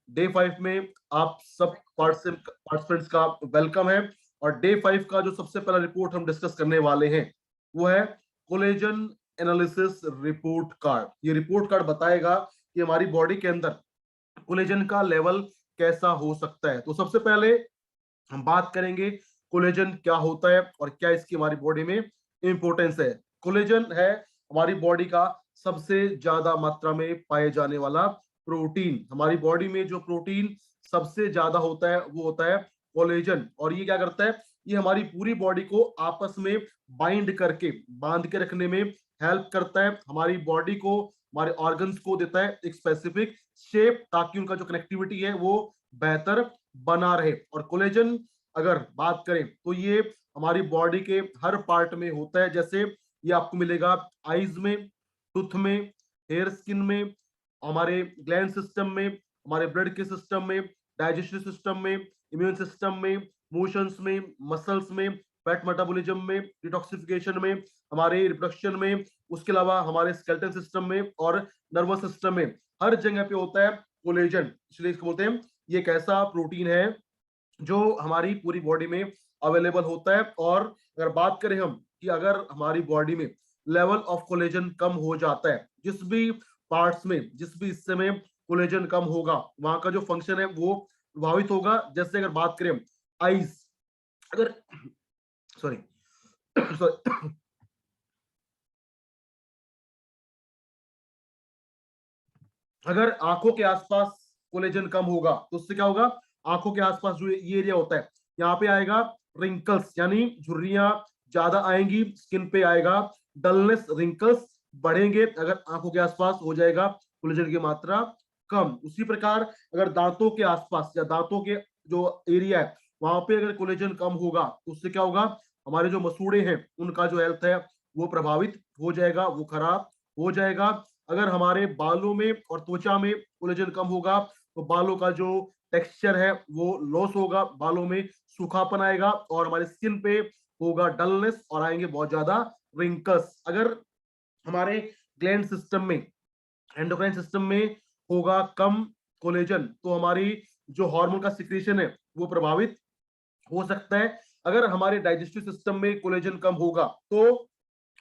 Day 5 में आप सब पार्टिसिपेंट्स का वेलकम है। और डे 5 का जो सबसे पहला रिपोर्ट हम डिस्कस करने वाले हैं वो है कोलेजन एनालिसिस रिपोर्ट कार्ड। ये रिपोर्ट कार्ड बताएगा कि हमारी बॉडी के अंदर कोलेजन का लेवल कैसा हो सकता है। तो सबसे पहले हम बात करेंगे कोलेजन क्या होता है और क्या इसकी हमारी बॉडी में इंपॉर्टेंस है। कोलेजन है हमारी बॉडी का सबसे ज्यादा मात्रा में पाए जाने वाला प्रोटीन। हमारी बॉडी में जो प्रोटीन सबसे ज्यादा होता है वो होता है कोलेजन। और ये क्या करता है, ये हमारी पूरी बॉडी को आपस में बाइंड करके बांध के रखने में हेल्प करता है। हमारी बॉडी को, हमारे ऑर्गन्स को देता है एक स्पेसिफिक शेप, ताकि उनका जो कनेक्टिविटी है वो बेहतर बना रहे। और कोलेजन अगर बात करें तो ये हमारी बॉडी के हर पार्ट में होता है। जैसे ये आपको मिलेगा आईज में, टूथ में, हेयर स्किन में, हमारे ग्लैंड सिस्टम में, हमारे ब्लड के सिस्टम में, डाइजेस्टिव सिस्टम में, इम्यून सिस्टम में, मोशंस में, मसल्स में, फैट मेटाबॉलिज्म में, डिटॉक्सिफिकेशन में, हमारे रिप्रोडक्शन में, उसके अलावा हमारे स्केलेटन सिस्टम में और नर्वस सिस्टम में, हर जगह पे होता है कोलेजन। इसलिए इसको बोलते हैं ये एक ऐसा प्रोटीन है जो हमारी पूरी बॉडी में अवेलेबल होता है। और अगर बात करें हम कि अगर हमारी बॉडी में लेवल ऑफ कोलेजन कम हो जाता है, जिस भी पार्ट्स में, जिस भी हिस्से में कोलेजन कम होगा वहां का जो फंक्शन है वो प्रभावित होगा। जैसे अगर बात करें आईज, अगर सॉरी सॉरी अगर आंखों के आसपास कोलेजन कम होगा तो उससे क्या होगा, आंखों के आसपास जो ये एरिया होता है यहाँ पे आएगा रिंकल्स, यानी झुर्रियां ज्यादा आएंगी, स्किन पे आएगा डलनेस, रिंकल्स बढ़ेंगे अगर आंखों के आसपास हो जाएगा कोलेजन की मात्रा कम। उसी प्रकार अगर दांतों के आसपास या दांतों के जो एरिया है वहां पे अगर कोलेजन कम होगा तो उससे क्या होगा, हमारे जो मसूड़े हैं उनका जो हेल्थ है वो प्रभावित हो जाएगा, वो खराब हो जाएगा। अगर हमारे बालों में और त्वचा में कोलेजन कम होगा तो बालों का जो टेक्सचर है वो लॉस होगा, बालों में सूखापन आएगा और हमारे स्किन पे होगा डलनेस और आएंगे बहुत ज्यादा रिंकल्स। अगर हमारे ग्लैंड सिस्टम में, एंडोक्राइन सिस्टम में होगा कम कोलेजन तो हमारी जो हार्मोन का सिक्रीशन है वो प्रभावित हो सकता है। अगर हमारे डाइजेस्टिव सिस्टम में कोलेजन कम होगा तो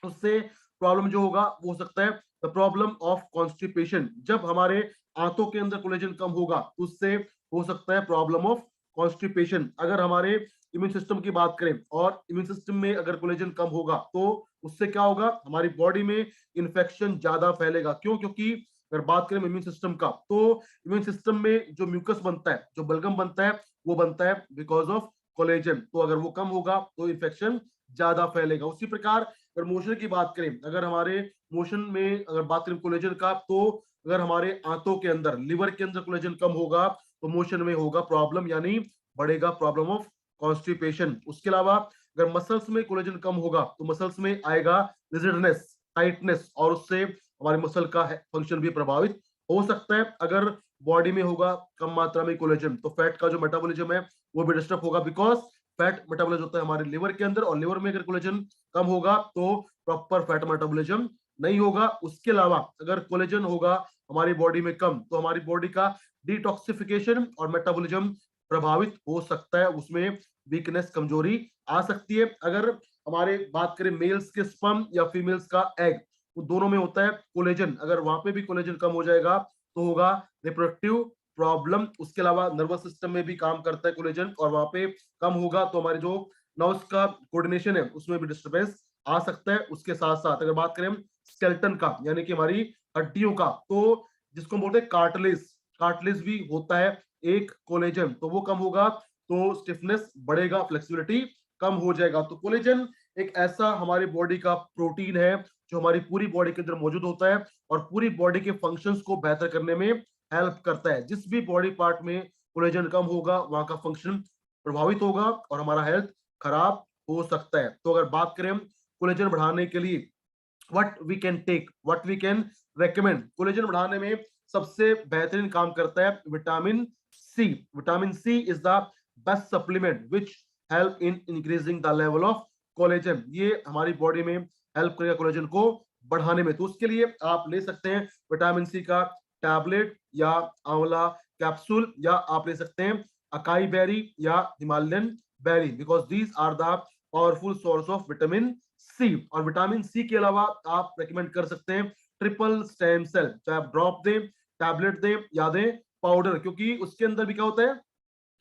उससे प्रॉब्लम जो होगा वो हो सकता है द प्रॉब्लम ऑफ कॉन्स्टिपेशन। जब हमारे आंतों के अंदर कोलेजन कम होगा तो उससे हो सकता है प्रॉब्लम ऑफ कॉन्स्टिपेशन। अगर हमारे इम्यून सिस्टम की बात करें और इम्यून सिस्टम में अगर कोलेजन कम होगा तो उससे क्या होगा, हमारी बॉडी में इन्फेक्शन ज्यादा फैलेगा। क्यों? क्योंकि अगर बात करें इम्यून सिस्टम का तो इम्यून सिस्टम में जो म्यूकस बनता है, जो बलगम बनता है, वो बनता है बिकॉज ऑफ कोलेजन। तो अगर वो कम होगा तो इन्फेक्शन ज्यादा फैलेगा। उसी प्रकार अगर मोशन की बात करें, अगर हमारे मोशन में अगर बात करें कोलेजन का, तो अगर हमारे आंतों के अंदर, लिवर के अंदर कोलेजन कम होगा तो मोशन में होगा प्रॉब्लम, यानी बढ़ेगा प्रॉब्लम ऑफ कॉन्स्टिपेशन। उसके अलावा अगर मसल्स में कोलेजन कम होगा तो मसल्स में आएगा रिजिडनेस, टाइटनेस, और उससे हमारे मसल का फंक्शन भी प्रभावित हो सकता है। अगर बॉडी में होगा कम मात्रा में कोलेजन तो फैट का जो मेटाबॉलिज्म है वो भी डिस्टर्ब होगा, बिकॉज फैट मेटाबॉलिज्म होता है हमारे लिवर के अंदर, और लिवर में अगर कोलेजन कम होगा तो प्रॉपर फैट मेटाबॉलिज्म नहीं होगा। उसके अलावा अगर कोलेजन होगा हमारी बॉडी में कम तो हमारी बॉडी का डिटॉक्सिफिकेशन और मेटाबॉलिज्म प्रभावित हो सकता है, उसमें वीकनेस, कमजोरी आ सकती है। अगर हमारे बात करें मेल्स के स्पर्म या फीमेल्स का एग, वो दोनों में होता है कोलेजन, अगर वहां पे भी कोलेजन कम हो जाएगा तो होगा रिप्रोडक्टिव प्रॉब्लम। उसके अलावा नर्वस सिस्टम में भी काम करता है कोलेजन, और वहां पे कम होगा तो हमारे जो नर्व्स का कोऑर्डिनेशन है उसमें भी डिस्टरबेंस आ सकता है। उसके साथ साथ अगर बात करें स्केलेटन का, यानी कि हमारी हड्डियों का, तो जिसको हम बोलते हैं कार्टिलेज, कार्टिलेज भी होता है एक कोलेजन, तो वो कम होगा तो स्टिफनेस बढ़ेगा, फ्लेक्सिबिलिटी कम हो जाएगा। तो कोलेजन एक ऐसा हमारी बॉडी का प्रोटीन है जो हमारी पूरी बॉडी के अंदर मौजूद होता है और पूरी बॉडी के फंक्शंस को बेहतर करने में हेल्प करता है। जिस भी बॉडी पार्ट में कोलेजन कम होगा वहां का फंक्शन प्रभावित होगा और हमारा हेल्थ खराब हो सकता है। तो अगर बात करें कोलेजन बढ़ाने के लिए what we can take, what we can recommend, collagen बढ़ाने में सबसे बेहतरीन काम करता है vitamin C. Vitamin C is the best supplement which help in increasing the level of collagen. ये हमारी बॉडी में हेल्प करेगा कोलेजन को बढ़ाने में। तो उसके लिए आप ले सकते हैं विटामिन सी का टैबलेट या आंवला कैप्सूल, या आप ले सकते हैं अकाई बेरी या Himalayan berry, because these are the powerful source of vitamin C. और विटामिन सी के अलावा आप रेकमेंड कर सकते हैं ट्रिपल स्टेम सेल, चाहे आप ड्रॉप दें, टैबलेट दें या दें पाउडर, क्योंकि उसके अंदर भी क्या होता है,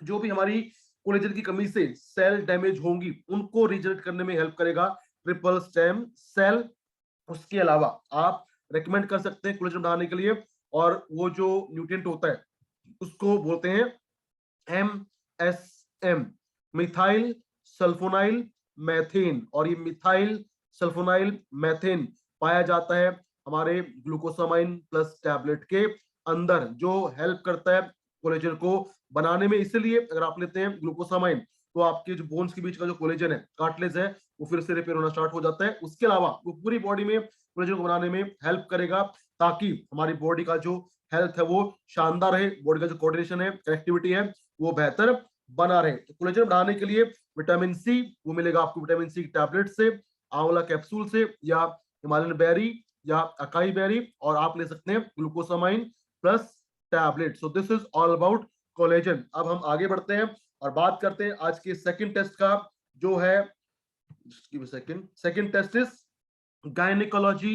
जो भी हमारी कोलेजन की कमी से सेल डैमेज होंगी उनको रिजनरेट करने में हेल्प करेगा ट्रिपल स्टेम सेल। उसके अलावा आप रेकमेंड कर सकते हैं कोलेजन बढ़ाने के लिए, और वो जो न्यूट्रिएंट होता है उसको बोलते हैं MSM, मिथाइल सल्फोनाइल मैथेन। और ये मिथाइल सल्फोनाइल मैथेन पाया जाता है हमारे ग्लूकोसामाइन प्लस टैबलेट के अंदर, जो हेल्प करता है कोलेजन को बनाने में। इसलिए अगर आप लेते हैं ग्लूकोसामाइन तो आपके जो बोन्स के बीच का जो कोलेजन है, कार्टिलेज है, वो फिर से रिपेयर होना स्टार्ट हो जाता है। उसके अलावा वो पूरी बॉडी में कोलेजन को बनाने में हेल्प करेगा, ताकि हमारी बॉडी का जो हेल्थ है वो शानदार रहे, बॉडी का जो कोऑर्डिनेशन है, कनेक्टिविटी है, वो बेहतर बना रहे। तो कोलेजन बढ़ाने के लिए विटामिन सी वो मिलेगा आपको विटामिन सी टैबलेट से, आंवला कैप्सूल से, या हिमालयन बेरी या अकाई बेरी, और आप ले सकते हैं glucosamine plus tablet. So this is all about collagen. अब हम आगे बढ़ते हैं और बात करते हैं आज के सेकंड टेस्ट का, जो है second test is gynaecology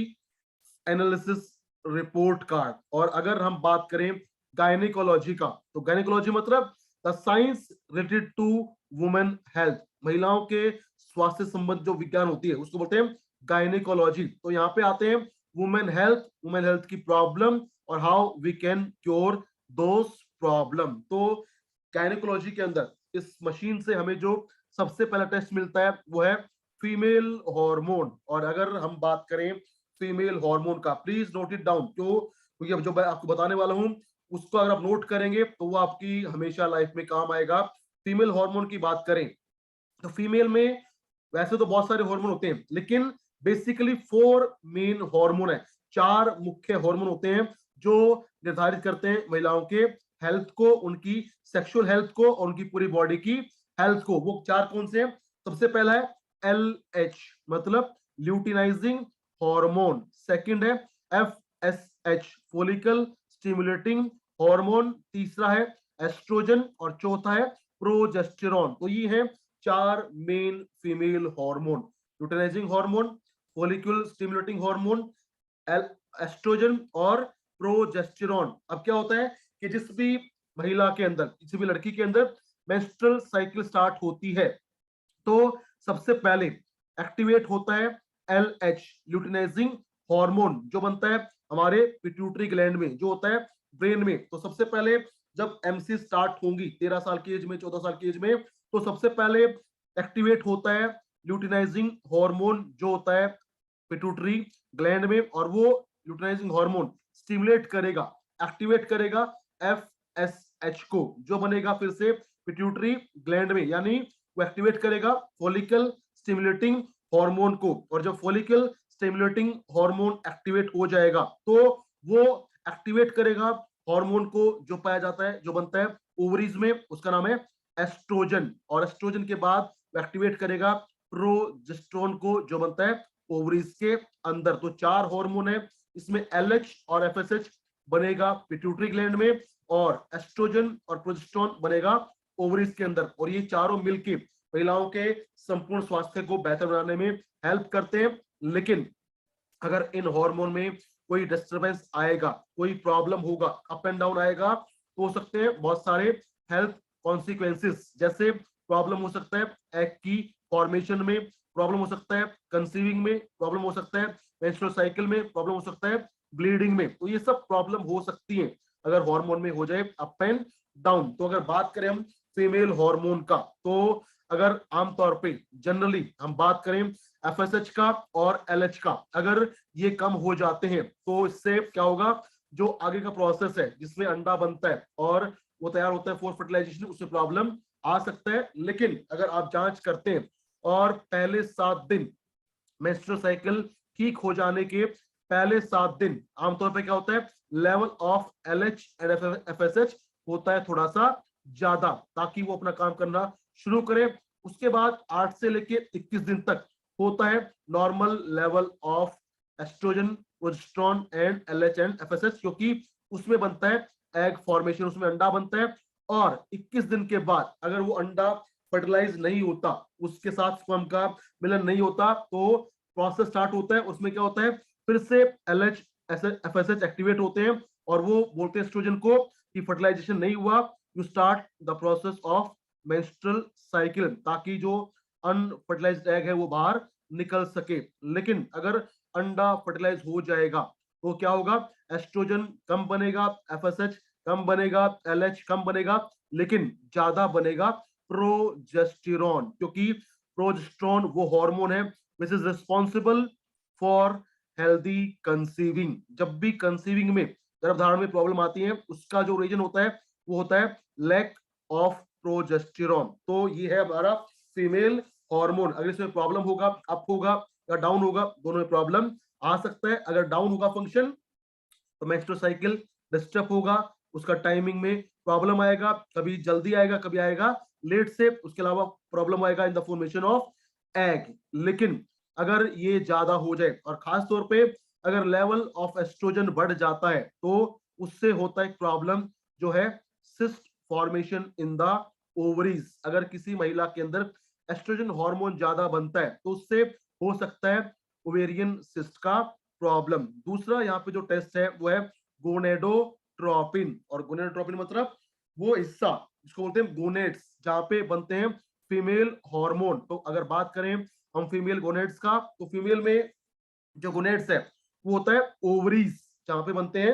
analysis report card. और अगर हम बात करें गायनिकोलॉजी का, तो गायनिकोलॉजी मतलब the science related to women health, महिलाओं के स्वास्थ्य संबंध जो विज्ञान होती है उसको बोलते हैं गायनिकोलॉजी। तो यहाँ पे आते हैं वुमेन हेल्थ की प्रॉब्लम और how we can cure those problem. तो गायनिकोलॉजी के अंदर इस मशीन से हमें जो सबसे पहला टेस्ट मिलता है वो है फीमेल हार्मोन। और अगर हम बात करें फीमेल हार्मोन का, प्लीज नोट इट डाउन, क्योंकि अब जो मैं आपको बताने वाला हूं उसको अगर आप नोट करेंगे तो वो आपकी हमेशा लाइफ में काम आएगा। फीमेल हार्मोन की बात करें तो फीमेल में वैसे तो बहुत सारे हार्मोन होते हैं, लेकिन बेसिकली 4 मेन हार्मोन है, 4 मुख्य हार्मोन होते हैं जो निर्धारित करते हैं महिलाओं के हेल्थ को, उनकी सेक्सुअल हेल्थ को और उनकी पूरी बॉडी की हेल्थ को। वो 4 कौन से हैं? सबसे पहला है LH, मतलब ल्यूटिनाइजिंग हार्मोन। सेकंड है FSH, फोलिकल स्टिमुलेटिंग हार्मोन। तीसरा है एस्ट्रोजन और चौथा है प्रोजेस्टेरॉन। तो ये है 4 main female hormone, luteinising hormone, follicular stimulating hormone, oestrogen और प्रोजेस्टेरॉन। अब क्या होता है कि जिस भी महिला के अंदर, किसी भी लड़की के अंदर मेंस्ट्रुअल साइकिल स्टार्ट होती है तो सबसे पहले एक्टिवेट होता है LH, ल्यूटिनाइजिंग हार्मोन, जो बनता है हमारे पिट्यूटरी ग्लैंड में, जो होता है ब्रेन में। तो सबसे पहले जब MC स्टार्ट होंगी 13 साल की एज में, 14 साल की एज में, तो सबसे पहले एक्टिवेट होता है ल्यूटिनाइजिंग हार्मोन जो होता है पिट्यूटरी ग्लैंड में, और वो ल्यूटिनाइजिंग हार्मोन स्टिमुलेट करेगा, एक्टिवेट करेगा FSH को, जो बनेगा फिर से पिट्यूटरी ग्लैंड में। यानी वो एक्टिवेट करेगा फॉलिकल स्टिमुलेटिंग हार्मोन को, और जब फॉलिकल स्टिमुलेटिंग हार्मोन एक्टिवेट हो जाएगा तो वो एक्टिवेट करेगा हार्मोन को जो पाया जाता है, जो बनता है ओवरीज में, उसका नाम है एस्ट्रोजन। और एस्ट्रोजन के बाद वो एक्टिवेट करेगा प्रोजेस्टेरोन को, जो बनता है ओवरीज के अंदर। तो 4 हार्मोन है इसमें, LH और FSH बनेगा पिट्यूटरी ग्लैंड में, और एस्ट्रोजन और प्रोजेस्टेरोन बनेगा ओवरीज के अंदर। और ये चारों मिलके महिलाओं के संपूर्ण स्वास्थ्य को बेहतर बनाने में हेल्प करते हैं। लेकिन अगर इन हार्मोन में कोई डिस्टरबेंस आएगा, कोई प्रॉब्लम होगा, अप एंड डाउन आएगा, तो हो सकते हैं बहुत सारे हेल्थ कॉन्सिक्वेंसेस। जैसे प्रॉब्लम हो सकता है एग की फॉर्मेशन में, प्रॉब्लम हो सकता है कंसीविंग में, प्रॉब्लम हो सकता है मेंस्ट्रुअल साइकिल में, प्रॉब्लम हो सकता है ब्लीडिंग में। तो ये सब प्रॉब्लम हो सकती है अगर हार्मोन में हो जाए अप एंड डाउन। तो अगर बात करें हम फीमेल हार्मोन का, तो अगर आमतौर पे जनरली हम बात करें FSH का और LH का, अगर ये कम हो जाते हैं तो इससे क्या होगा, जो आगे का प्रोसेस है जिसमें अंडा बनता है और वो तैयार होता है फॉर फर्टिलाइजेशन, उसमें प्रॉब्लम आ सकता है। लेकिन अगर आप जांच करते हैं और पहले 7 दिन मेंस्ट्रुअल साइकिल ठीक हो जाने के पहले 7 दिन आमतौर पे क्या होता है, level of LH and FSH होता है थोड़ा सा ज्यादा, ताकि वो अपना काम करना शुरू करे। उसके बाद 8 से लेके 21 दिन तक होता है normal level of oestrogen, progesterone and LH and FSH, क्योंकि उसमें बनता है एग फॉर्मेशन, उसमें अंडा बनता है, और 21 दिन के बाद अगर वो अंडा फर्टिलाइज नहीं होता, उसके साथ स्पर्म का मिलन नहीं होता, तो प्रोसेस स्टार्ट होता है। उसमें क्या होता है, फिर से LH FSH एक्टिवेट होते हैं और वो बोलते हैं एस्ट्रोजन को कि फर्टिलाइजेशन नहीं हुआ, you start the process of menstrual cycle, ताकि जो अनफर्टिलाइज्ड एग है वो बाहर निकल सके। लेकिन अगर अंडा फर्टिलाइज हो जाएगा तो क्या होगा, एस्ट्रोजन कम बनेगा, FSH कम बनेगा, LH कम बनेगा, लेकिन ज्यादा बनेगा प्रोजेस्टेरॉन, क्योंकि प्रोजेस्टेरॉन वो हार्मोन है which is responsible for healthy conceiving. जब भी कंसीविंग में, गर्भधारण में प्रॉब्लम आती है, उसका जो रीजन होता है वो होता है लैक ऑफ प्रोजेस्टेरॉन। तो ये है हमारा फीमेल हार्मोन। अगर इसमें प्रॉब्लम होगा, अप होगा या डाउन होगा, दोनों में प्रॉब्लम आ सकता है। अगर डाउन होगा फंक्शन तो मेंस्ट्रुअल साइकिल डिस्टर्ब होगा, उसका टाइमिंग में प्रॉब्लम आएगा, कभी जल्दी आएगा, कभी आएगा लेट से। उसके अलावा प्रॉब्लम आएगा in the formation of egg. लेकिन अगर ये ज्यादा हो जाए, और खास तौर पे अगर लेवल ऑफ एस्ट्रोजन बढ़ जाता है, तो उससे होता है प्रॉब्लम जो है cyst formation in the ovaries. अगर किसी महिला के अंदर एस्ट्रोजन हार्मोन ज्यादा बनता है तो उससे हो सकता है ओवेरियन सिस्ट का प्रॉब्लम। दूसरा यहाँ पे जो टेस्ट है वो है गोनेडोट्रोपिन। और गोनेडोट्रोपिन मतलब वो हिस्सा जिसको बोलते हैं गोनेड्स, जहाँ पे बनते हैं फीमेल हार्मोन। तो अगर बात करें हम फीमेल गोनेड्स का, तो फीमेल में जो गोनेड्स है वो होता है ओवरीज, जहाँ पे बनते हैं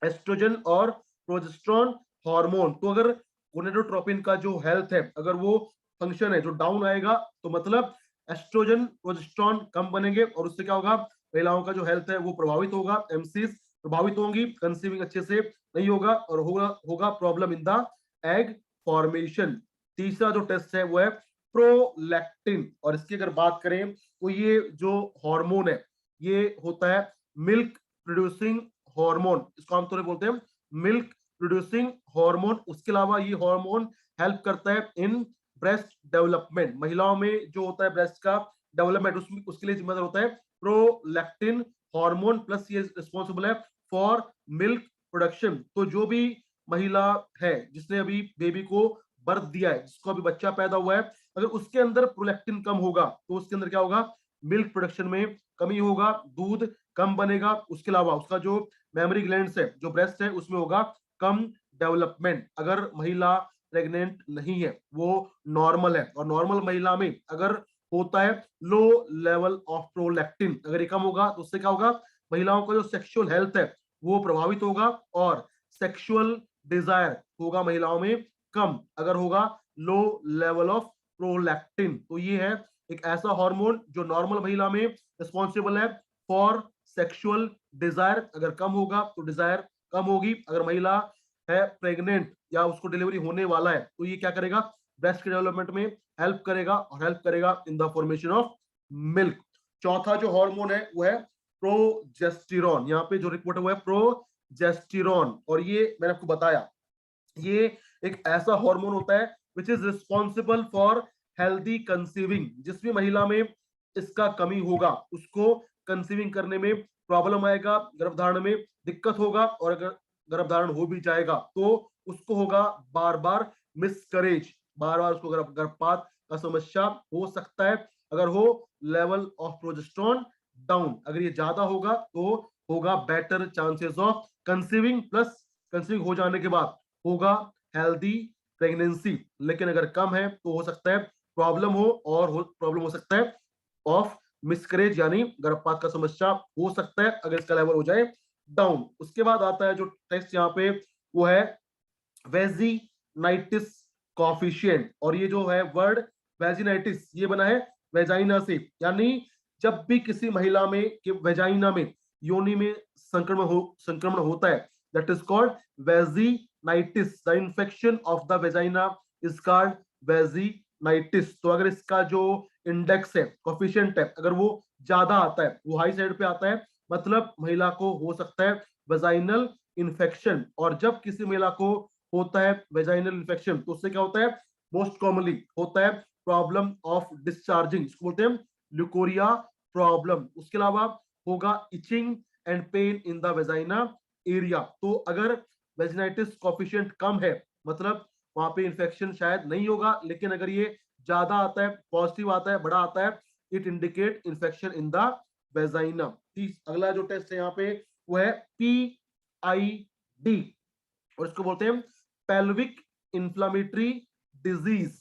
एस्ट्रोजन और प्रोजेस्टेरॉन हार्मोन। तो अगर गोनेडोट्रोपिन का जो हेल्थ है, अगर वो फंक्शन है जो डाउन आएगा, तो मतलब एस्ट्रोजन प्रोजेस्टेरॉन कम बनेंगे, और उससे क्या होगा, महिलाओं का जो हेल्थ है वो प्रभावित होगा, एमसीज प्रभावित होंगी, कंसीविंग अच्छे से नहीं होगा, और होगा problem in the egg formation. तीसरा जो टेस्ट है वो है प्रोलैक्टिन। और इसकी अगर बात करें तो ये जो हार्मोन है ये होता है मिल्क प्रोड्यूसिंग हार्मोन, इसको आमतौर पर बोलते हैं मिल्क प्रोड्यूसिंग हार्मोन। उसके अलावा ये हार्मोन हेल्प करता है इन ब्रेस्ट डेवलपमेंट। महिलाओं में जो होता है ब्रेस्ट का डेवलपमेंट, उसमें उसके लिए जिम्मेदार होता है प्रोलैक्टिन हार्मोन, प्लस ये रिस्पॉन्सिबल है फॉर मिल्क प्रोडक्शन। तो जो भी महिला है जिसने अभी बेबी को बर्थ दिया है, जिसको अभी बच्चा पैदा हुआ है, अगर उसके अंदर प्रोलैक्टिन कम होगा तो उसके अंदर क्या होगा, मिल्क प्रोडक्शन में कमी होगा, दूध कम बनेगा। उसके अलावा उसका जो मेमोरी ग्लैंड्स है, जो ब्रेस्ट है, उसमें होगा कम डेवलपमेंट। अगर महिला प्रेग्नेंट नहीं है, वो नॉर्मल है, और नॉर्मल महिला में अगर होता है लो लेवल ऑफ प्रोलैक्टिन, अगर ये कम होगा तो उससे क्या होगा, महिलाओं का जो सेक्सुअल हेल्थ है वो प्रभावित होगा, और सेक्सुअल डिजायर होगा महिलाओं में कम, अगर होगा लो लेवल ऑफ प्रोलैक्टिन। तो ये है एक ऐसा हार्मोन जो नॉर्मल महिला में रिस्पॉन्सिबल है फॉर सेक्सुअल डिजायर। अगर कम होगा तो डिजायर कम होगी। अगर महिला है प्रेग्नेंट या उसको डिलीवरी होने वाला है, तो ये क्या करेगा, ब्रेस्ट के डेवलपमेंट में हेल्प करेगा, और हेल्प करेगा in the formation of milk. चौथा जो हार्मोन है वो है प्रोजेस्टेरॉन। यहाँ पे जो रिपोर्ट है वो है प्रोजेस्टेरॉन, और ये मैंने आपको बताया, ये एक ऐसा हार्मोन होता है which is responsible for healthy conceiving. जिस भी महिला में इसका कमी होगा उसको कंसीविंग करने में प्रॉब्लम आएगा, गर्भधारण में दिक्कत होगा, और अगर गर्भधारण हो भी जाएगा तो उसको होगा बार बार मिसकरेज, बार बार उसको गर्भपात का समस्या हो सकता है। अगर हो लेवल ऑफ प्रोजेस्टेरॉन डाउन, अगर ये ज्यादा होगा तो होगा better chances of conceiving, plus conceiving हो जाने के बाद होगा हेल्दी प्रेगनेंसी। लेकिन अगर कम है तो हो सकता है प्रॉब्लम हो, और प्रॉब्लम हो सकता है ऑफ मिसकरेज, यानी गर्भपात का समस्या हो सकता है अगर इसका लेवल हो जाए डाउन। उसके बाद आता है जो टेस्ट यहाँ पे वो है वेजिनाइटिस कॉफिशिएंट। और ये जो है वर्ड वेजिनाइटिस, ये बना है वेजाइना से, यानी जब भी किसी महिला में कि वेजाइना में, योनि में संक्रमण होता है, that is called vaginitis. The infection of the vagina is called vaginitis. तो अगर इसका जो इंडेक्स है, कोफिशिएंट है, अगर वो ज्यादा आता है, वो हाई साइड पे आता है, मतलब महिला को हो सकता है वेजाइनल इन्फेक्शन। और जब किसी महिला को होता है वेजाइनल इन्फेक्शन तो उससे क्या होता है, मोस्ट कॉमनली होता है प्रॉब्लम ऑफ डिस्चार्जिंग, इसको बोलते हैं ल्यूकोरिया प्रॉब्लम। उसके अलावा होगा etching and pain in the vagina area. तो अगर वेजिनाइटिस कोफिशिएंट कम है, मतलब वहां पे इन्फेक्शन शायद नहीं होगा, लेकिन अगर ये ज्यादा आता है, पॉजिटिव आता है, बड़ा आता है, it indicate infection in the vagina. अगला जो टेस्ट है यहाँ पे वो है PID, और इसको बोलते हैं pelvic inflammatory disease.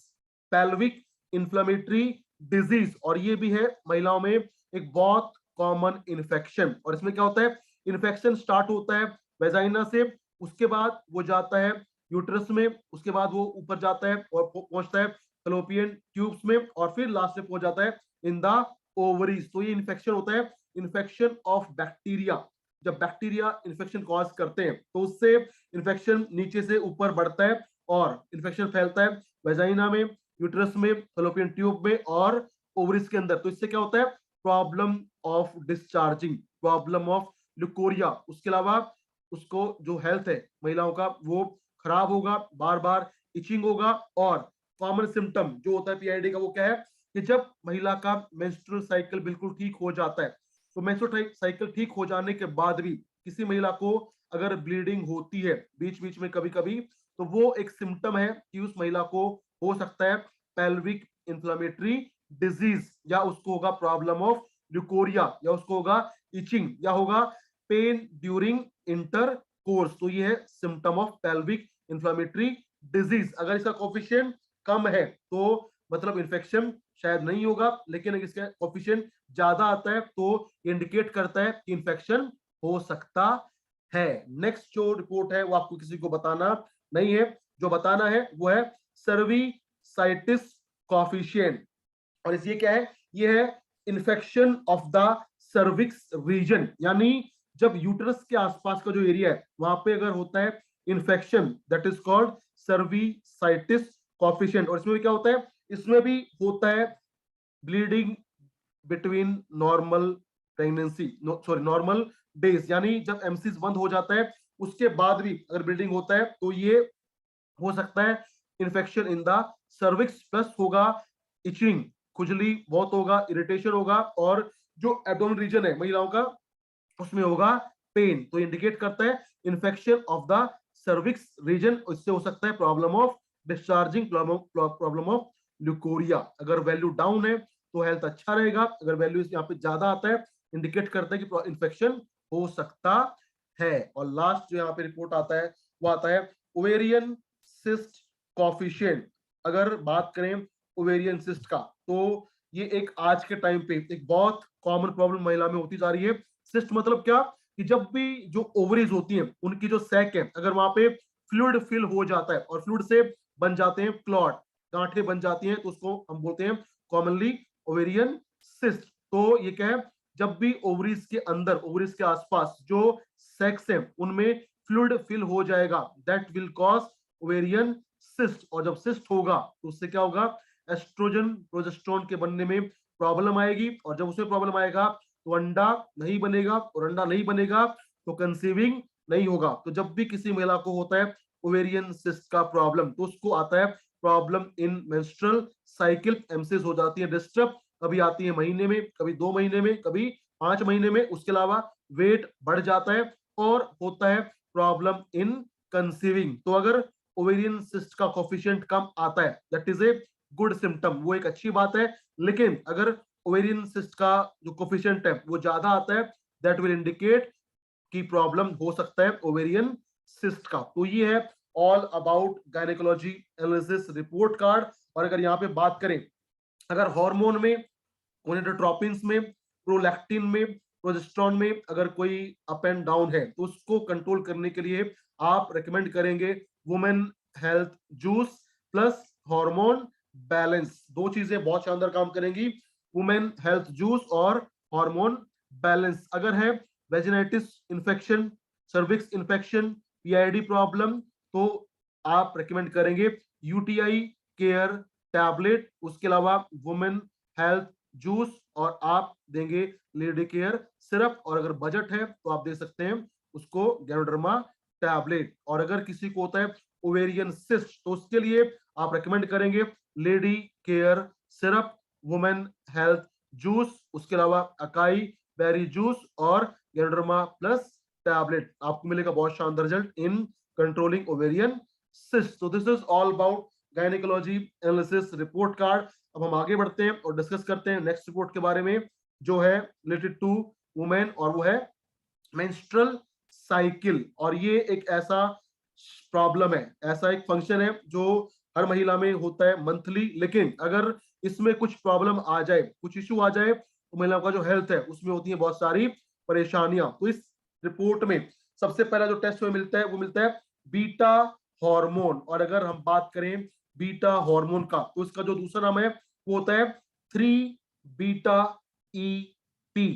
Pelvic inflammatory disease, और ये भी है महिलाओं में एक बहुत कॉमन इन्फेक्शन। और इसमें क्या होता है, इन्फेक्शन स्टार्ट होता है वेजाइना से, उसके बाद वो जाता है यूट्रस में, उसके बाद वो ऊपर जाता है और पहुंचता है फैलोपियन ट्यूब्स में, और फिर लास्ट में पहुंच जाता है इन द ओवरीज। तो ये इन्फेक्शन होता है इन्फेक्शन ऑफ बैक्टीरिया। जब बैक्टीरिया इन्फेक्शन कॉज करते हैं तो उससे इन्फेक्शन नीचे से ऊपर बढ़ता है और इन्फेक्शन फैलता है वेजाइना में, यूट्रस में, फैलोपियन ट्यूब में और ओवरीज के अंदर। तो इससे क्या होता है, problem of discharging, problem of leucorrhoea. उसके अलावा उसको जो हेल्थ है महिलाओं का वो खराब होगा, बार बार इचिंग होगा। और कॉमन सिम्टम जो होता है पीआईडी का वो क्या है कि जब महिला का मेंस्ट्रुअल साइकिल बिल्कुल ठीक हो जाता है, तो मेंस्ट्रुअल साइकिल ठीक हो जाने के बाद भी किसी महिला को अगर ब्लीडिंग होती है बीच बीच में कभी कभी, तो वो एक सिम्टम है कि उस महिला को हो सकता है पेल्विक इंफ्लेमेटरी डिजीज, या उसको होगा प्रॉब्लम ऑफ ल्यूकोरिया, या उसको होगा इचिंग, या होगा पेन ड्यूरिंग इंटर कोर्स। तो ये है symptom of pelvic inflammatory disease. अगर इसका कोफिशिएंट कम है तो मतलब इन्फेक्शन शायद नहीं होगा, लेकिन अगर इसका कोफिशिएंट ज्यादा आता है तो इंडिकेट करता है कि इन्फेक्शन हो सकता है। नेक्स्ट जो रिपोर्ट है वो आपको किसी को बताना नहीं है, जो बताना है वो है सर्विसाइटिस कोफिशिएंट। और ये क्या है, ये है infection of the cervix region, यानी जब यूट्रस के आसपास का जो एरिया है वहां पे अगर होता है infection, that is called cervicitis coefficient. और इसमें भी क्या होता है, इसमें भी होता है bleeding between normal pregnancy, sorry normal days, यानी जब एमसीज बंद हो जाता है उसके बाद भी अगर ब्लीडिंग होता है तो ये हो सकता है infection in the cervix, plus होगा इचिंग, खुजली बहुत होगा, इरिटेशन होगा, और जो एब्डोमेन रीजन है महिलाओं का उसमें होगा पेन। तो इंडिकेट करता है infection of the cervix region. इससे हो सकता है problem of discharging, problem of leucorrhoea. अगर वैल्यू डाउन है तो हेल्थ अच्छा रहेगा, अगर वैल्यू यहाँ पे ज्यादा आता है इंडिकेट करता है कि इन्फेक्शन हो सकता है। और लास्ट जो यहाँ पे रिपोर्ट आता है वो आता है ओवेरियन सिस्ट कोफिशिएंट। अगर बात करें ओवेरियन सिस्ट का, तो ये एक आज के टाइम पे एक बहुत कॉमन प्रॉब्लम महिला में होती जा रही है। सिस्ट मतलब क्या, कि जब भी जो ओवरीज होती हैं उनकी जो सैक है अगर वहां पे फ्लूइड फिल हो जाता है और फ्लूइड से बन जाते हैं क्लॉट, गांठें बन जाती हैं, तो उसको हम बोलते हैं कॉमनली ओवेरियन सिस्ट। तो ये क्या है, जब भी ओवरीज के अंदर, ओवरीज के आसपास जो सेक्स है उनमें फ्लूइड फिल हो जाएगा, that will cause ovarian cyst. और जब सिस्ट होगा तो उससे क्या होगा, एस्ट्रोजन प्रोजेस्टेरोन के बनने में प्रॉब्लम आएगी, और जब उसमें प्रॉब्लम आएगा तो अंडा नहीं बनेगा, और अंडा नहीं बनेगा तो कंसीविंग नहीं होगा। तो जब भी किसी महिला को होता है ओवेरियन सिस्ट का प्रॉब्लम, तो उसको आता है problem in menstrual cycle, MCs हो जाती है डिस्टर्ब, कभी आती है महीने में, कभी 2 महीने में, कभी 5 महीने में। उसके अलावा वेट बढ़ जाता है और होता है प्रॉब्लम इन कंसीविंग। तो अगर ओवेरियन सिस्ट का कोफिशिएंट कम आता है that is a good symptom, वो एक अच्छी बात है। लेकिन अगर ओवेरियन सिस्ट का जो कोफिशिएंट है वो ज्यादा आता है, दैट विल इंडिकेट की प्रॉब्लम हो सकता है ओवेरियन सिस्ट का। तो ये है all about gynaecology analysis report card. और अगर यहाँ पे बात करें, अगर हार्मोन में, गोनेडोट्रोपिन्स में, प्रोलैक्टिन में, प्रोजेस्टेरोन में अगर कोई अप एंड डाउन है तो उसको कंट्रोल करने के लिए आप रेकमेंड करेंगे women health juice plus hormone balance. दो चीजें बहुत शानदार काम करेंगी, वुमेन हेल्थ जूस और हार्मोन बैलेंस। अगर है vaginitis infection, cervix infection, PID problem, तो आप रेकमेंड करेंगे यूटीआई केयर टैबलेट, उसके अलावा वुमेन हेल्थ जूस, और आप देंगे लेडी केयर सिरप। और अगर बजट है तो आप दे सकते हैं उसको गैनोडर्मा टैबलेट। और अगर किसी को होता है ओवेरियन सिस्ट तो उसके लिए आप रेकमेंड करेंगे lady care syrup, women health juice, उसके अलावा अकाई बेरी जूस और गैनोडर्मा प्लस टैबलेट। आपको मिलेगा बहुत शानदार result in controlling ovarian cyst. So this is all about gynecology analysis report card. अब हम आगे बढ़ते हैं और डिस्कस करते हैं नेक्स्ट रिपोर्ट के बारे में जो है रिलेटेड टू वुमेन, और वो है मेंस्ट्रुअल साइकिल। और ये एक ऐसा प्रॉब्लम है, ऐसा एक फंक्शन है जो हर महिला में होता है मंथली, लेकिन अगर इसमें कुछ प्रॉब्लम आ जाए, कुछ इश्यू आ जाए, तो महिलाओं का जो हेल्थ है उसमें होती है बहुत सारी परेशानियां। तो इस रिपोर्ट में सबसे पहला जो टेस्ट में मिलता है वो मिलता है बीटा हार्मोन। और अगर हम बात करें बीटा हार्मोन का, तो इसका जो दूसरा नाम है वो होता है 3 beta EP,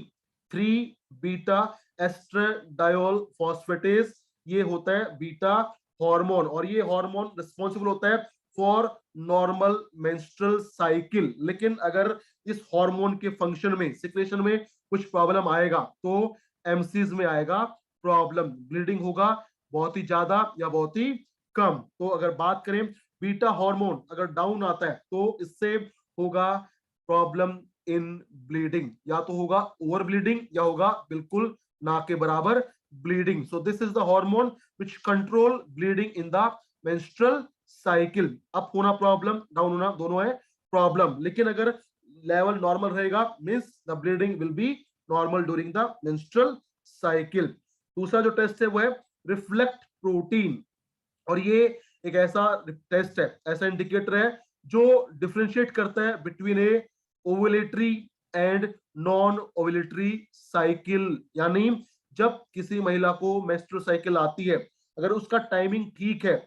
3 beta estradiol phosphatase. ये होता है बीटा हार्मोन, और ये हार्मोन रिस्पॉन्सिबल होता है फॉर नॉर्मल मेंस्ट्रुअल साइकिल। लेकिन अगर इस हार्मोन के फंक्शन में, सिक्रेशन में कुछ प्रॉब्लम आएगा तो एमसीज में आएगा प्रॉब्लम, ब्लीडिंग होगा बहुत ही ज्यादा या बहुत ही कम। तो अगर बात करें बीटा हार्मोन अगर डाउन आता है तो इससे होगा प्रॉब्लम इन ब्लीडिंग, या तो होगा ओवर ब्लीडिंग या होगा बिल्कुल ना के बराबर bleeding. So this is the hormone which control bleeding in the menstrual cycle. Up होना प्रॉब्लम, डाउन होना दोनों है प्रॉब्लम, लेकिन अगर लेवल नॉर्मल रहेगा means the bleeding will be normal during the menstrual cycle. दूसरा जो टेस्ट है वो है रिफ्लेक्ट प्रोटीन, और ये एक ऐसा टेस्ट है, ऐसा इंडिकेटर है जो डिफरेंशिएट करता है between A ovulatory and non ovulatory cycle. यानी जब किसी महिला को मेंस्ट्रुअल साइकिल आती है, अगर उसका टाइमिंग ठीक है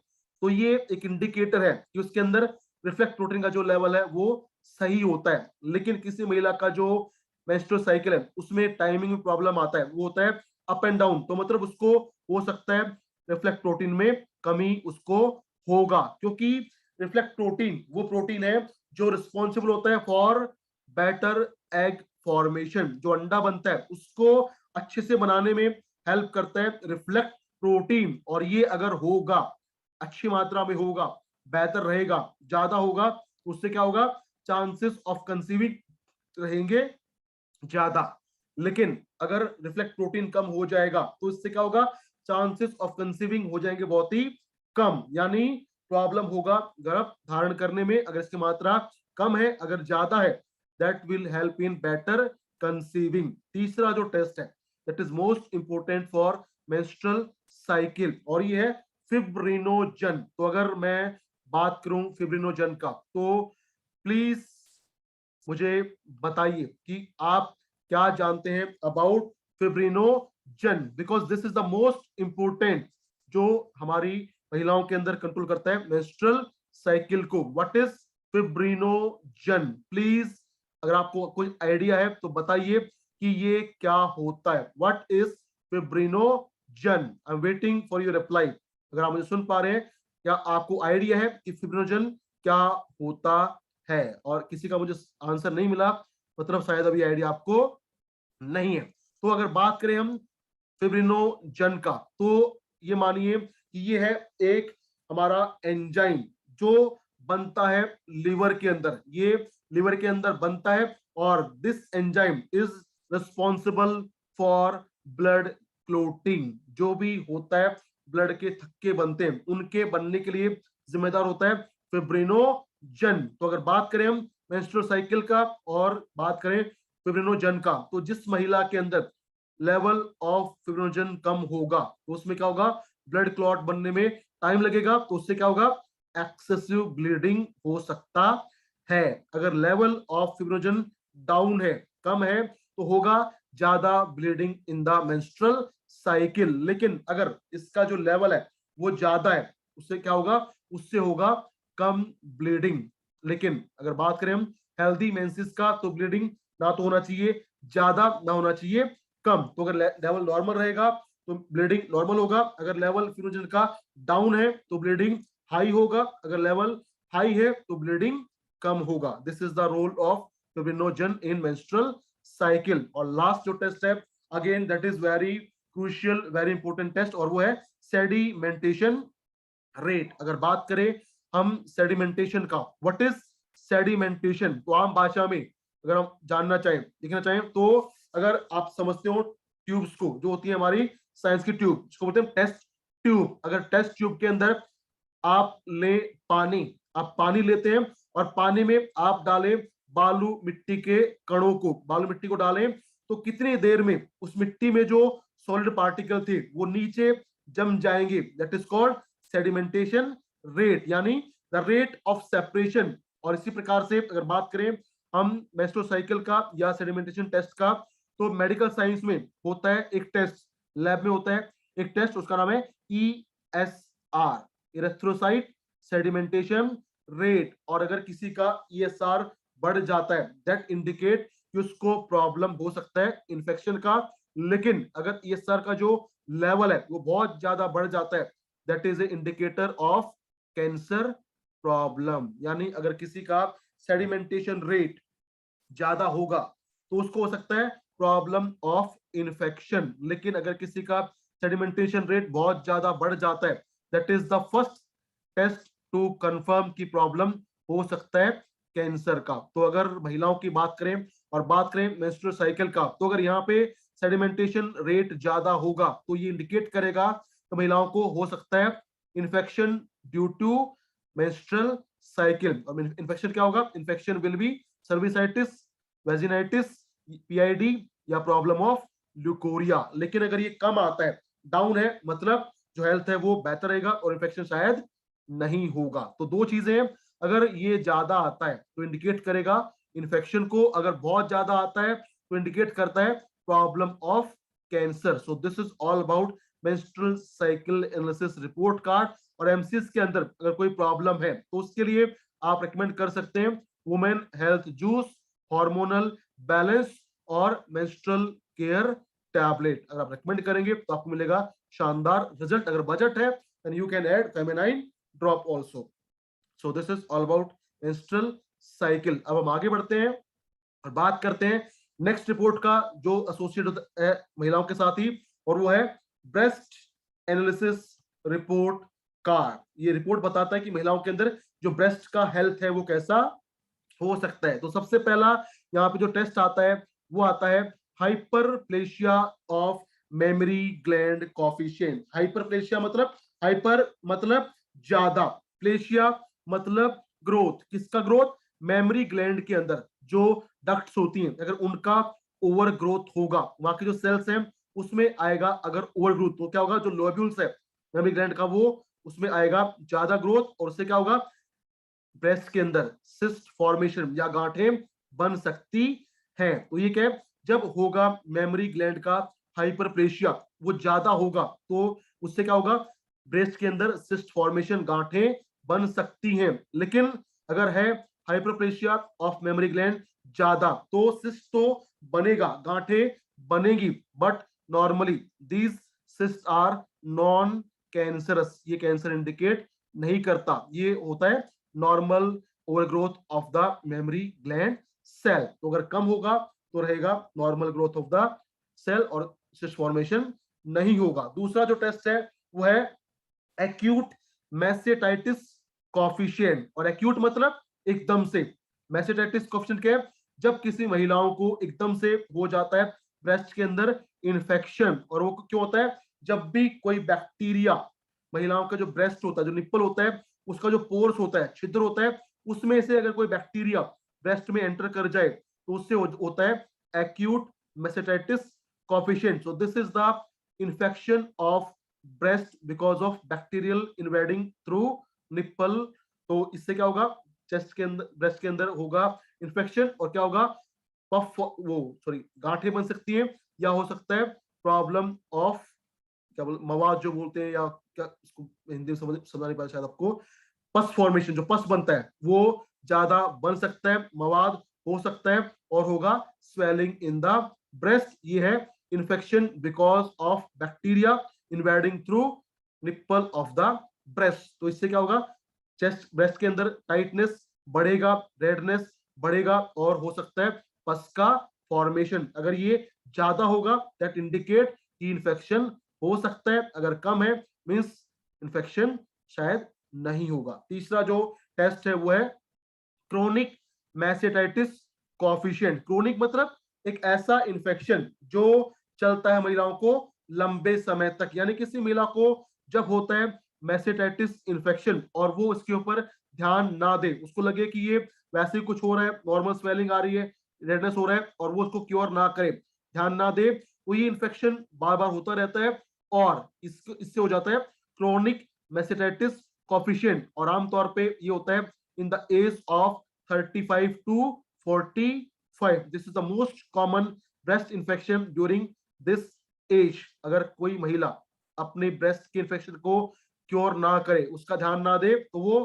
तो ये एक इंडिकेटर है कि उसके अंदर रिफ्लेक्ट प्रोटीन का जो लेवल है वो सही होता है। लेकिन किसी महिला का जो मेंस्ट्रुअल साइकिल है उसमें टाइमिंग में प्रॉब्लम आता है, वो होता है अप एंड डाउन, तो मतलब उसको हो सकता है रिफ्लेक्ट प्रोटीन में कमी उसको होगा, क्योंकि रिफ्लेक्ट प्रोटीन वो प्रोटीन है जो रिस्पॉन्सिबल होता है फॉर बेटर एग फॉर्मेशन। जो अंडा बनता है उसको अच्छे से बनाने में हेल्प करता है रिफ्लेक्ट प्रोटीन, और ये अगर होगा, अच्छी मात्रा में होगा, बेहतर रहेगा, ज्यादा होगा, उससे क्या होगा, चांसेस ऑफ कंसीविंग रहेंगे ज्यादा। लेकिन अगर रिफ्लेक्ट प्रोटीन कम हो जाएगा तो इससे क्या होगा, चांसेस ऑफ कंसीविंग हो जाएंगे बहुत ही कम, यानी प्रॉब्लम होगा गर्भ धारण करने में अगर इसकी मात्रा कम है। अगर ज्यादा है that will help in better conceiving. तीसरा जो टेस्ट है that is most important for menstrual cycle, और ये है फिब्रिनोजन। तो अगर मैं बात करूं फिब्रिनोजन का, तो प्लीज मुझे बताइए कि आप क्या जानते हैं about fibrinogen, because this is the most important जो हमारी महिलाओं के अंदर कंट्रोल करता है मेंस्ट्रुअल साइकिल को। What is fibrinogen? प्लीज अगर आपको कोई आइडिया है तो बताइए कि ये क्या होता है। What is fibrinogen? I am waiting for your reply. अगर आप मुझे सुन पा रहे हैं, क्या आपको आइडिया है कि फिब्रिनोजन क्या होता है? और किसी का मुझे आंसर नहीं मिला, मतलब शायद अभी आइडिया आपको नहीं है। तो अगर बात करें हम फिब्रिनोजन का, तो ये मानिए कि ये है एक हमारा एंजाइम जो बनता है लिवर के अंदर, ये लिवर के अंदर बनता है, और this enzyme is responsible for blood clotting. जो भी होता है ब्लड के थक्के बनते हैं उनके बनने के लिए जिम्मेदार होता है फिब्रिनोजन। तो अगर बात करें हम मेंस्ट्रुअल साइकिल का और बात करें फिब्रिनोजन का, तो जिस महिला के अंदर लेवल ऑफ फिब्रिनोजन कम होगा तो उसमें क्या होगा, ब्लड क्लॉट बनने में टाइम लगेगा, तो उससे क्या होगा, एक्सेसिव ब्लीडिंग हो सकता है। अगर लेवल ऑफ फिब्रिनोजन डाउन है, कम है, तो होगा ज्यादा bleeding in the menstrual cycle. लेकिन अगर इसका जो लेवल है वो ज्यादा है, उससे क्या होगा, उससे होगा कम ब्लीडिंग। लेकिन अगर बात करें हम हेल्दी मेंसेस का, तो ब्लीडिंग ना तो होना चाहिए ज्यादा, ना होना चाहिए कम। तो अगर लेवल नॉर्मल रहेगा तो ब्लीडिंग नॉर्मल होगा, अगर लेवल फिब्रिनोजन का डाउन है तो ब्लीडिंग हाई होगा, अगर लेवल हाई है तो ब्लीडिंग कम होगा। This is the role of fibrinogen in menstrual cycle. और लास्ट जो टेस्ट है, again that is very crucial, very important test, और वो है सेडिमेंटेशन रेट। अगर बात करें हम सेडिमेंटेशन का, व्हाट इज सेडिमेंटेशन, तो आम भाषा में अगर हम जानना चाहें, लिखना चाहें, तो अगर आप समझते हो ट्यूब्स को, जो होती है हमारी साइंस की ट्यूब, जिसको बोलते हैं टेस्ट ट्यूब, अगर टेस्ट ट्यूब के अंदर आप ले पानी, आप पानी लेते हैं और पानी में आप डालें बालू मिट्टी के कणों को, बालू मिट्टी को डालें, तो कितनी देर में उस मिट्टी में जो सॉलिड पार्टिकल थे वो नीचे जम जाएंगे, that is called sedimentation rate, यानी द रेट ऑफ सेपरेशन। और इसी प्रकार से अगर बात करें हम मेस्ट्रुअल साइकिल का या सेडिमेंटेशन टेस्ट का, तो मेडिकल साइंस में होता है एक टेस्ट, लैब में होता है एक टेस्ट, उसका नाम है ESR, इरेथ्रोसाइट सेडिमेंटेशन रेट। और अगर किसी का ESR बढ़ जाता है, दैट इंडिकेट कि उसको प्रॉब्लम हो सकता है इन्फेक्शन का। लेकिन अगर ESR का जो लेवल है वो बहुत ज्यादा बढ़ जाता है, that is A indicator of cancer problem. यानी अगर किसी का सेडिमेंटेशन रेट ज्यादा होगा तो उसको हो सकता है प्रॉब्लम ऑफ इन्फेक्शन। लेकिन अगर किसी का सेडिमेंटेशन रेट बहुत ज्यादा बढ़ जाता है, that is the first test to confirm की प्रॉब्लम हो सकता है कैंसर का। तो अगर महिलाओं की बात करें और बात करें मेंस्ट्रुअल साइकिल का, तो अगर यहाँ पे सेडिमेंटेशन रेट ज्यादा होगा तो ये इंडिकेट करेगा तो महिलाओं को हो सकता है infection due to menstrual cycle. और इन्फेक्शन क्या होगा? Infection will be cervicitis, vaginitis, PID या प्रॉब्लम ऑफ ल्यूकोरिया। लेकिन अगर ये कम आता है, डाउन है, मतलब जो हेल्थ है वो बेहतर रहेगा और इन्फेक्शन शायद नहीं होगा। तो दो चीजें हैं, अगर ये ज्यादा आता है तो इंडिकेट करेगा इन्फेक्शन को, अगर बहुत ज्यादा आता है तो इंडिकेट करता है problem of cancer. So this is all about menstrual cycle analysis report card. और एमसीएस के अंदर अगर कोई प्रॉब्लम है तो उसके लिए आप रेकमेंड कर सकते हैं women health juice, hormonal balance और मेंस्ट्रुअल केयर टैबलेट। अगर आप रेकमेंड करेंगे तो आपको मिलेगा शानदार रिजल्ट। अगर बजट है then you can add feminine drop also. So this is all about menstrual cycle. अब हम आगे बढ़ते हैं और बात करते हैं नेक्स्ट रिपोर्ट का जो एसोसिएट होता है महिलाओं के साथ ही, और वो है ब्रेस्ट एनालिसिस रिपोर्ट कार्ड। ये रिपोर्ट बताता है कि महिलाओं के अंदर जो ब्रेस्ट का हेल्थ है वो कैसा हो सकता है। तो सबसे पहला यहाँ पे जो टेस्ट आता है वो आता है hyperplasia of memory gland coefficient. Hyperplasia मतलब, हाइपर मतलब ज्यादा, प्लेशिया मतलब ग्रोथ। किसका ग्रोथ? मेमोरी ग्लैंड के अंदर जो डक्ट्स होती हैं, अगर उनका ओवर ग्रोथ होगा, वहां के जो सेल्स हैं उसमें आएगा अगर ओवर ग्रोथ, तो क्या होगा? जो लोब्यूल्स है मेमोरी ग्लैंड का वो उसमें आएगा ज्यादा ग्रोथ, और उससे क्या होगा? ब्रेस्ट के अंदर सिस्ट फॉर्मेशन या गांठें बन सकती हैं। तो ये क्या है? जब होगा मेमोरी ग्लैंड का हाइपरप्लेशिया, वो ज्यादा होगा, तो उससे क्या होगा? ब्रेस्ट के अंदर सिस्ट फॉर्मेशन, गांठें बन सकती हैं। लेकिन अगर है हाइपरप्लेशिया ऑफ मेमोरी ग्लैंड ज्यादा, तो सिस्ट तो बनेगा, गांठें बनेगी, but normally these cyst are non cancerous. ये कैंसर इंडिकेट नहीं करता, ये होता है normal overgrowth of the mammary gland cell. तो अगर कम होगा तो रहेगा normal growth of the cell और सिस्ट फॉर्मेशन नहीं होगा। दूसरा जो टेस्ट है वो है एक्यूट मैसेटाइटिस कॉफिशिएंट। और एक्यूट मतलब एकदम से, मैसेटाइटिस कॉफिशिएंट क्या है? जब किसी महिलाओं को एकदम से हो जाता है ब्रेस्ट के अंदर इन्फेक्शन। और वो क्यों होता है? जब भी कोई बैक्टीरिया महिलाओं का जो ब्रेस्ट होता है, जो निप्पल होता है, उसका जो पोर्स होता है, छिद्र होता है, उसमें से अगर कोई बैक्टीरिया ब्रेस्ट में एंटर कर जाए तो उससे होता है acute mastitis coefficient. So this is the infection of breast because of bacterial invading through nipple. तो इससे क्या होगा? चेस्ट के अंदर, ब्रेस्ट के अंदर होगा इंफेक्शन, और क्या होगा? पफ, वो सॉरी, गांठें बन सकती हैं, या हो सकता है प्रॉब्लम ऑफ क्या बोल, मवाद जो बोलते हैं, या क्या इसको हिंदी में समझ नहीं पाया शायद आपको, पस फॉर्मेशन, जो पस बनता है वो ज्यादा बन सकता है, मवाद हो सकता है, और होगा स्वेलिंग इन द ब्रेस्ट। ये है infection because of bacteria invading through nipple of the breast. तो इससे क्या होगा? चेस्ट, ब्रेस्ट के अंदर टाइटनेस बढ़ेगा, रेडनेस बढ़ेगा, और हो सकता है पस का फॉर्मेशन। अगर ये ज्यादा होगा दैट इंडिकेट कि इन्फेक्शन हो सकता है, अगर कम है मींस इन्फेक्शन शायद नहीं होगा। तीसरा जो टेस्ट है वो है क्रोनिक मैसेटाइटिस कॉफिशिएंट। क्रोनिक मतलब एक ऐसा इन्फेक्शन जो चलता है महिलाओं को लंबे समय तक, यानी किसी महिला को जब होता है मेसेटाइटिस इन्फेक्शन और वो इसके ऊपर ध्यान ना दे, उसको लगे कि ये वैसे ही कुछ हो रहा है, नॉर्मल स्वेलिंग आ रही है, रेडनेस हो रहा है, और वो उसको क्योर ना करे, ध्यान ना दे, तो ये इन्फेक्शन बार बार होता रहता है और इससे हो जाता है क्रोनिक मेसेटाइटिस कॉफिशिएंट, और आमतौर पे ये होता है in the age of 35 to 45। This is the most common breast infection during this age. अगर कोई महिला अपने ब्रेस्ट के इन्फेक्शन को क्योर ना करे, उसका ध्यान ना दे, तो वो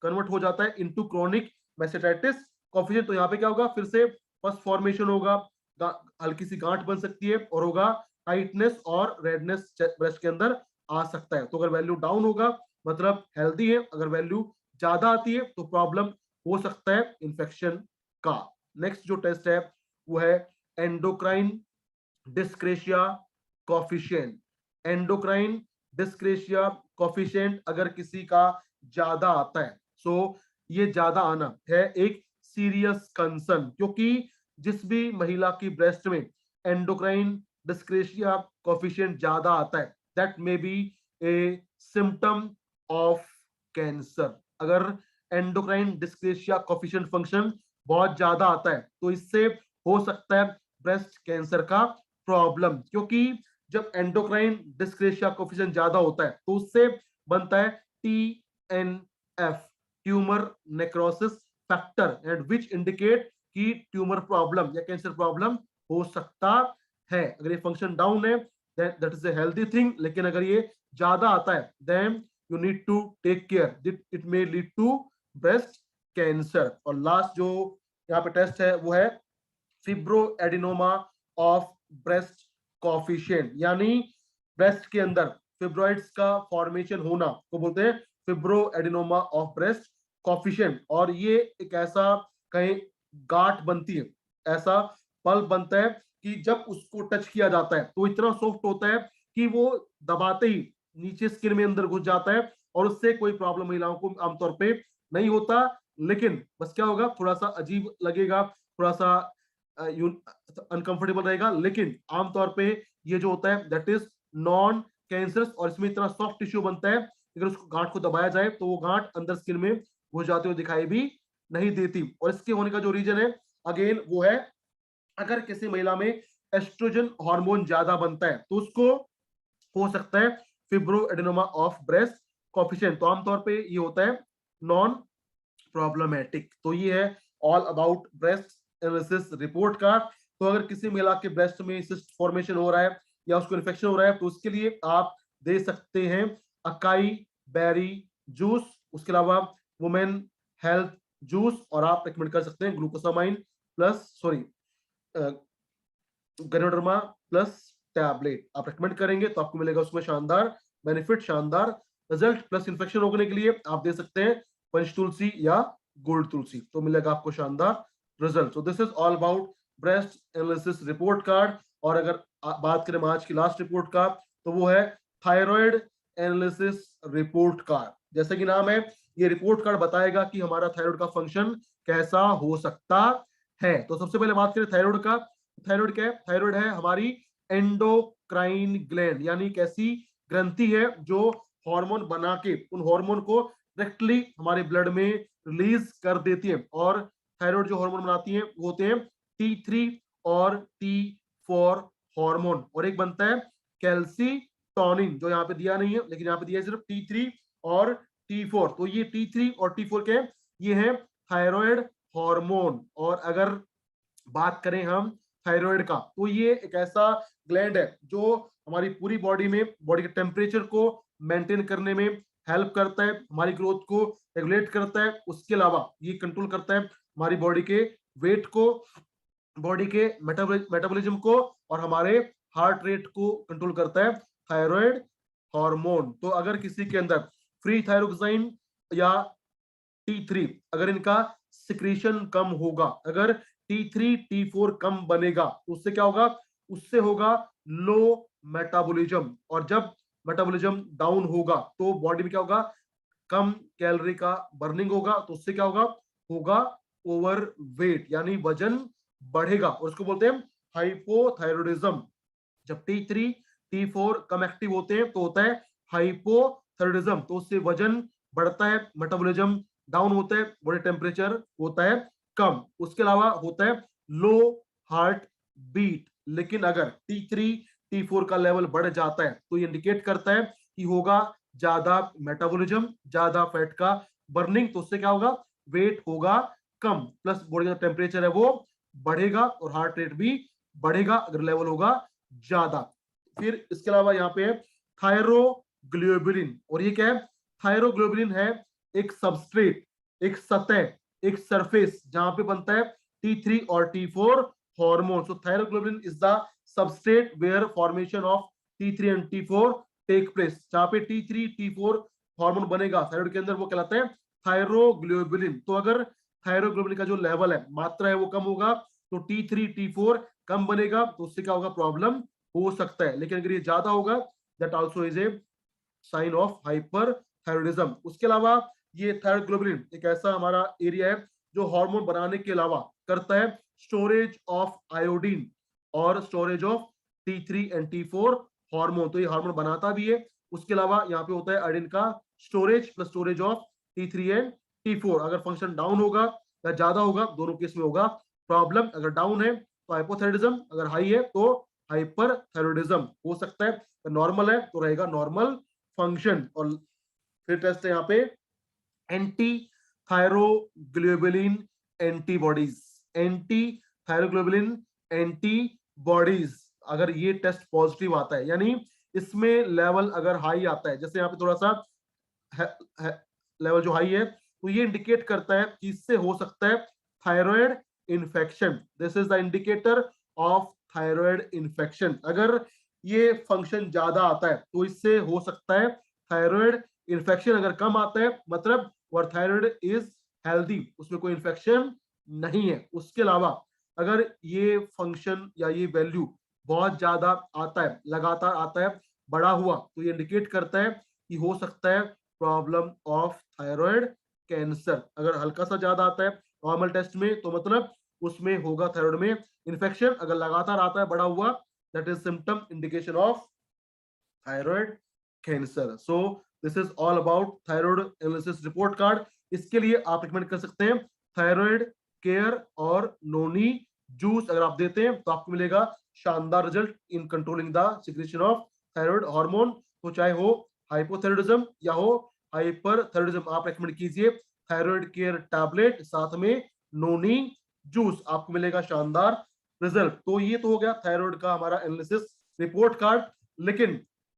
कन्वर्ट हो जाता है इनटू क्रोनिक मेसेटाइटिस कॉफिशिएंट। तो यहाँ पे क्या होगा, फिर से फर्स्ट फॉर्मेशन होगा, हल्की सी गांठ बन सकती है, और होगा टाइटनेस और रेडनेस ब्रेस्ट के अंदर आ सकता है। तो अगर वैल्यू डाउन होगा मतलब हेल्दी है, अगर वैल्यू ज्यादा आती है तो प्रॉब्लम हो सकता है इन्फेक्शन का। नेक्स्ट जो टेस्ट है वो है एंडोक्राइन डिस्क्रेशिया कॉफिशिएंट। एंडोक्राइन डिस्क्रेशिया कॉफिशिएंट अगर किसी का ज्यादा आता है, सो ये ज्यादा आना है एक सीरियस कंसर्न, क्योंकि जिस भी महिला की ब्रेस्ट में एंडोक्राइन डिस्क्रेशिया कॉफिशिएंट ज्यादा आता है, that may be A symptom of cancer. अगर एंडोक्राइन डिस्क्रेशिया कॉफिशिएंट फंक्शन बहुत ज्यादा आता है तो इससे हो सकता है ब्रेस्ट कैंसर का प्रॉब्लम, क्योंकि जब एंडोक्राइन डिस्क्रेशिया कोफिशिएंट ज्यादा होता है तो उससे बनता है TNF, tumour necrosis factor, and which indicate कि ट्यूमर प्रॉब्लम या कैंसर प्रॉब्लम हो सकता है। अगर ये फंक्शन डाउन है that is a healthy thing, लेकिन अगर ये ज्यादा आता है then you need to take care, it may lead to breast cancer. और लास्ट जो यहाँ पे टेस्ट है वो है फिब्रोएडिनोमा ऑफ ब्रेस्ट कॉफिशिएंट, यानी ब्रेस्ट के अंदर फिब्रॉइड्स का फॉर्मेशन होना को बोलते हैं फिब्रोएडिनोमा ऑफ ब्रेस्ट कॉफिशिएंट। और ये एक ऐसा कहीं गांठ बनती है, ऐसा पल्प बनता है कि जब उसको टच किया जाता है तो इतना सॉफ्ट होता है कि वो दबाते ही नीचे स्किन में अंदर घुस जाता है, और उससे कोई प्रॉब्लम महिलाओं को आमतौर पे नहीं होता। लेकिन बस क्या होगा, थोड़ा सा अजीब लगेगा, थोड़ा सा अनकंफर्टेबल रहेगा, लेकिन आमतौर पे ये जो होता है दैट इज नॉन कैंसरस, और इसमें इतना सॉफ्ट टिश्यू बनता है अगर उसको गांठ को दबाया जाए तो वो गांठ अंदर स्किन में घुस जाते हुए दिखाई भी नहीं देती। और इसके होने का जो रीजन है अगेन वो है अगर किसी महिला में एस्ट्रोजन हार्मोन ज्यादा बनता है तो उसको हो सकता है फिब्रोएडेनोमा ऑफ ब्रेस्ट कॉफिशिएंट। तो आमतौर पे ये होता है नॉन प्रॉब्लमेटिक। तो ये है all about breast analysis report का। तो अगर किसी महिला के ब्रेस्ट में सिस्ट फॉर्मेशन हो रहा है या उसको इन्फेक्शन हो रहा है तो उसके लिए आप दे सकते हैं अकाई बेरी जूस, उसके अलावा वुमेन हेल्थ जूस, और आप रिकमेंड कर सकते हैं glucosamine plus sorry ganoderma plus tablet आप रेकमेंड करेंगे तो आपको मिलेगा उसमें शानदार बेनिफिट, शानदार रिजल्ट। प्लस इन्फेक्शन रोकने के लिए आप दे सकते हैं पंच तुलसी या गोल्ड तुलसी, तो मिलेगा आपको शानदार result. So this is all about breast analysis report card. और अगर बात करें आज की लास्ट रिपोर्ट का तो वो है थायराइड एनालिसिस रिपोर्ट कार्ड। जैसे कि नाम है, ये रिपोर्ट कार्ड बताएगा कि हमारा थायराइड का फंक्शन कैसा हो सकता है। तो सबसे पहले बात करें थायराइड का। थायराइड क्या है? थायराइड है हमारी एंडोक्राइन ग्लैंड, यानी एक ऐसी ग्रंथि है जो हार्मोन बना के उन हार्मोन को डायरेक्टली हमारे ब्लड में रिलीज कर देती है। और थायराइड जो हार्मोन बनाती है वो होते हैं T3 और T4 हार्मोन, और एक बनता है कैल्सीटोनिन जो यहाँ पे दिया नहीं है, लेकिन यहाँ पे दिया है सिर्फ T3 और T4। तो ये T3 और T4 के ये है थायराइड हार्मोन। और अगर बात करें हम थायराइड का तो ये एक ऐसा ग्लैंड है जो हमारी पूरी बॉडी में बॉडी के टेम्परेचर को मेंटेन करने में हेल्प करता है, हमारी ग्रोथ को रेगुलेट करता है। उसके अलावा ये कंट्रोल करता है हमारी बॉडी के वेट को, बॉडी के मेटाबॉलिज्म को, और हमारे हार्ट रेट को कंट्रोल करता है थायराइड हार्मोन। तो अगर किसी के अंदर फ्री थायरोक्साइन या T3 अगर इनका सिक्रीशन कम होगा, अगर T3 T4 कम बनेगा तो उससे क्या होगा, उससे होगा लो मेटाबॉलिज्म। और जब मेटाबॉलिज्म डाउन होगा तो बॉडी में क्या होगा, कम कैलोरी का बर्निंग होगा, तो उससे क्या होगा, होगा ओवर वेट, यानी वजन बढ़ेगा, और उसको बोलते हैं हाइपोथायरॉयडिज्म। जब T3 T4 कम एक्टिव होते हैं तो होता है हाइपोथायरॉयडिज्म, तो उससे वजन बढ़ता है, मेटाबॉलिज्म डाउन होता है, बॉडी टेम्परेचर होता है कम। उसके अलावा होता है लो हार्ट बीट। लेकिन अगर T3 T4 का लेवल बढ़ जाता है तो ये इंडिकेट करता है कि होगा ज्यादा मेटाबॉलिज्म, ज्यादा फैट का बर्निंग, तो उससे क्या होगा, वेट होगा कम, प्लस बॉडी का टेम्परेचर है वो बढ़ेगा और हार्ट रेट भी बढ़ेगा अगर लेवल होगा ज्यादा। फिर इसके अलावा यहाँ पे थायरोग्लोबुलिन, और ये क्या है, थायरोग्लोबुलिन है एक सबस्ट्रेट, एक सतह, एक सरफेस जहां पे बनता है T3 और T4 hormone. So thyroglobulin is the substrate where formation of T3 and T4 take place. जहां पे T3 T4 हार्मोन बनेगा थायराइड के अंदर वो कहलाता है थायरोग्लोबुलिन। तो अगर थायरोग्लोबुलिन का जो लेवल है, मात्रा है, वो कम होगा तो T3 T4 कम बनेगा, तो उससे क्या होगा, प्रॉब्लम हो सकता है। लेकिन अगर ये ज्यादा होगा that also is a sign of hyperthyroidism. उसके अलावा ये थायरोग्लोबुलिन एक ऐसा हमारा एरिया है जो हार्मोन बनाने के अलावा करता है स्टोरेज ऑफ आयोडीन और storage of T3 and T4 hormone. तो ये हार्मोन बनाता भी है। उसके अलावा यहाँ पे होता है आयोडीन का storage plus storage of T3 and T4। अगर फंक्शन डाउन होगा या ज्यादा होगा, दोनों केस में होगा प्रॉब्लम। अगर डाउन है तो हाइपोथायरॉयडिज्म, अगर हाई है तो हाइपरथायरॉयडिज्म हो सकता है। नॉर्मल है तो रहेगा नॉर्मल फंक्शन। और फिर टेस्ट है यहाँ पे anti thyroglobulin antibodies, anti thyroglobulin antibodies. अगर ये टेस्ट पॉजिटिव आता है, यानी इसमें लेवल अगर हाई आता है, जैसे यहाँ पे थोड़ा सा लेवल जो हाई है, तो ये इंडिकेट करता है कि इससे हो सकता है thyroid infection. This is the indicator of thyroid infection. अगर ये फंक्शन ज्यादा आता है तो इससे हो सकता है थायराइड इन्फेक्शन। अगर कम आता है मतलब और थायराइड इज हेल्दी, उसमें कोई इन्फेक्शन नहीं है। उसके अलावा अगर ये फंक्शन या ये वैल्यू बहुत ज्यादा आता है, लगातार आता है, बड़ा हुआ, तो ये इंडिकेट करता है कि हो सकता है प्रॉब्लम ऑफ थायराइड कैंसर। अगर हल्का सा ज्यादा आता है नॉर्मल टेस्ट में तो मतलब उसमें होगा थायराइड में इन्फेक्शन। अगर लगातार आता है, बड़ा हुआ, that is symptom indication of thyroid cancer. So this is all about thyroid analysis report card. इसके लिए आप रिकमेंड कर सकते हैं थायराइड केयर और नोनी जूस। अगर आप देते हैं तो आपको मिलेगा शानदार result in controlling the secretion of thyroid hormone. तो चाहे हो हाइपोथायरॉयडिज्म या हो हाइपरथायरॉयडिज्म, आप रेकमेंड कीजिए थायराइड केयर टैबलेट, साथ में नोनी जूस, आपको मिलेगा शानदार रिजल्ट। तो ये तो हो गया थायराइड का हमारा एनालिसिस रिपोर्ट कार्ड। लेकिन